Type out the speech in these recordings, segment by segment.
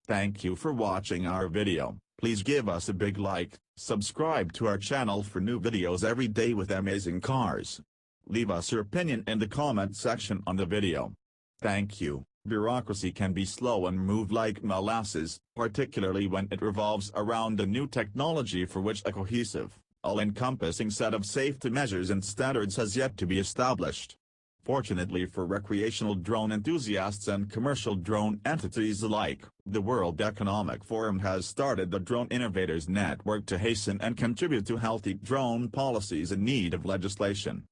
Thank you for watching our video. Please give us a big like, subscribe to our channel for new videos every day with amazing cars. Leave us your opinion in the comment section on the video. Thank you. Bureaucracy can be slow and move like molasses, particularly when it revolves around a new technology for which a cohesive, all-encompassing set of safety measures and standards has yet to be established. Fortunately for recreational drone enthusiasts and commercial drone entities alike, the World Economic Forum has started the Drone Innovators Network to hasten and contribute to healthy drone policies in need of legislation.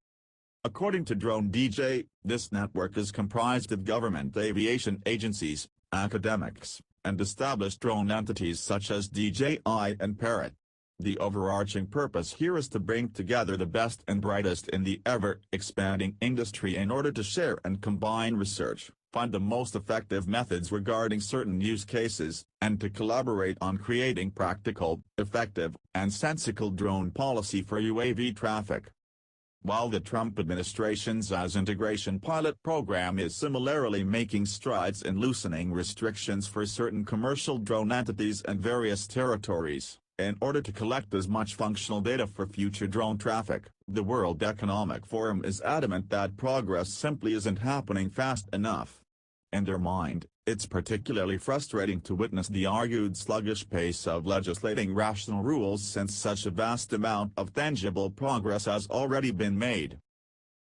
According to DroneDJ, this network is comprised of government aviation agencies, academics, and established drone entities such as DJI and Parrot. The overarching purpose here is to bring together the best and brightest in the ever-expanding industry in order to share and combine research, find the most effective methods regarding certain use cases, and to collaborate on creating practical, effective, and sensical drone policy for UAV traffic. While the Trump administration's AS integration pilot program is similarly making strides in loosening restrictions for certain commercial drone entities and various territories, in order to collect as much functional data for future drone traffic, the World Economic Forum is adamant that progress simply isn't happening fast enough. In their mind, it's particularly frustrating to witness the argued sluggish pace of legislating rational rules since such a vast amount of tangible progress has already been made.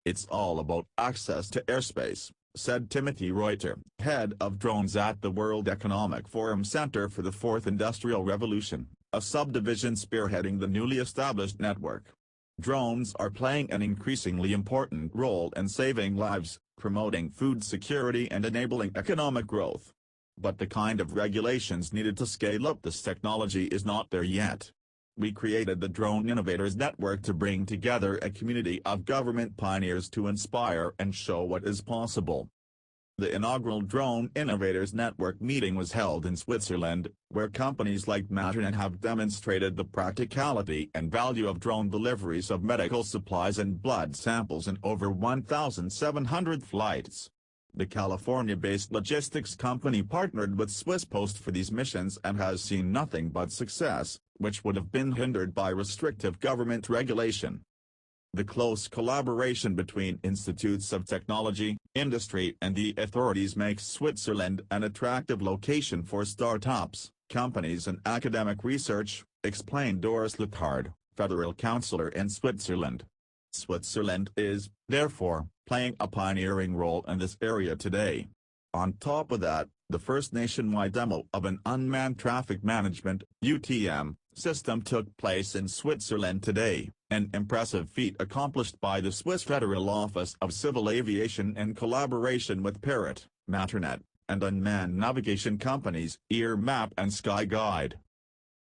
It's all about access to airspace, said Timothy Reuter, head of drones at the World Economic Forum Center for the Fourth Industrial Revolution, a subdivision spearheading the newly established network. Drones are playing an increasingly important role in saving lives, promoting food security and enabling economic growth. But the kind of regulations needed to scale up this technology is not there yet. We created the Drone Innovators Network to bring together a community of government pioneers to inspire and show what is possible. The inaugural Drone Innovators Network meeting was held in Switzerland, where companies like Maternet have demonstrated the practicality and value of drone deliveries of medical supplies and blood samples in over 1,700 flights. The California-based logistics company partnered with Swiss Post for these missions and has seen nothing but success, which would have been hindered by restrictive government regulation. The close collaboration between institutes of technology, industry and the authorities makes Switzerland an attractive location for startups, companies and academic research, explained Doris Lecard, federal counselor in Switzerland. Switzerland is, therefore, playing a pioneering role in this area today. On top of that, the first nationwide demo of an unmanned traffic management (UTM) system took place in Switzerland today, an impressive feat accomplished by the Swiss Federal Office of Civil Aviation in collaboration with Parrot, Maternet, and unmanned navigation companies EarMap and SkyGuide.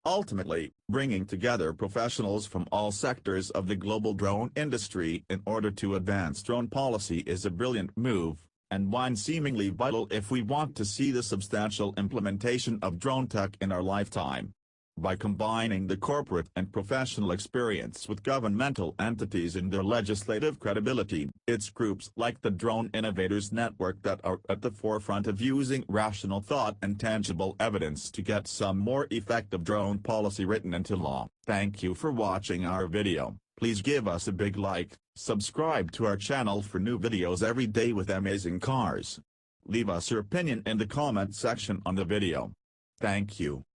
Ultimately, bringing together professionals from all sectors of the global drone industry in order to advance drone policy is a brilliant move, and one seemingly vital if we want to see the substantial implementation of drone tech in our lifetime. By combining the corporate and professional experience with governmental entities and their legislative credibility, it's groups like the Drone Innovators Network that are at the forefront of using rational thought and tangible evidence to get some more effective drone policy written into law. Thank you for watching our video. Please give us a big like, subscribe to our channel for new videos every day with amazing cars. Leave us your opinion in the comment section on the video. Thank you.